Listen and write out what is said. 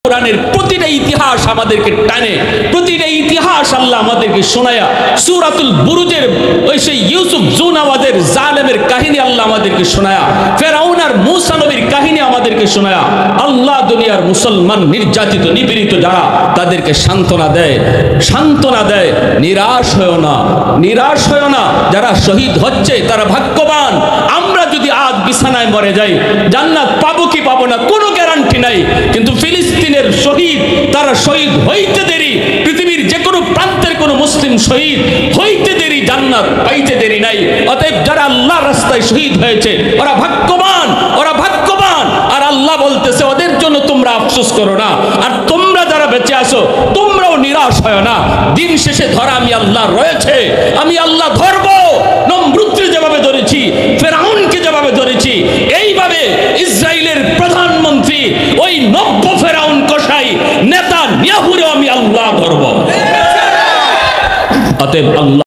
কোরআনের প্রতিটা ইতিহাস আমাদেরকে টানে, প্রতিটা ইতিহাস আল্লাহ আমাদেরকে শোনায়া। সূরাতুল বুরুজের ওই সেই ইউসুফ জুনাওয়াদের জালেমের কাহিনী আল্লাহ আমাদেরকে শোনায়া, ফেরাউন আর মূসা নবীর কাহিনী আমাদেরকে শোনায়া। আল্লাহ দুনিয়ার মুসলমান নির্যাতিত নিপীড়িত যারা, তাদেরকে সান্ত্বনা দেয়, নিরাশ হয়েও না, নিরাশ হয়েও না। যারা শহীদ হচ্ছে তারা ভাগ্যবান। আমরা যদি আজ বিছানায় মরে যাই, জান্নাত পাবো কি পাবো না কোনো গ্যারান্টি নাই, কিন্তু ফিলিস্তিনের শহীদ, তারা শহীদ হইতে দেরি, পৃথিবীর যে কোনো প্রান্তের কোনো মুসলিম শহীদ হইতে দেরি, জান্নাত পাইতে দেরি নাই। অতএব যারা আল্লাহর রাস্তায় শহীদ হয়েছে ওরা ভাগ্যবান, ওরা ভাগ্যবান। আর আল্লাহ বলতেছে ওদের জন্য তোমরা আফসোস করো না, আর তোমরা যারা বেঁচে আছো তোমরাও নিরাশ হয় না। দিন শেষে ধরা আমি আল্লাহ রয়েছে, আমি আল্লাহ ধরবো। নমরুদকে যেভাবে ধরেছি, ফেরাউনকে যেভাবে ধরেছি, এইভাবে ইসরায়েলের প্রধানমন্ত্রী ওই নব্য ফেরাউন কসাই নেতানিয়াহুরও আমি আল্লাহ ধরবো। অতএব আল্লাহ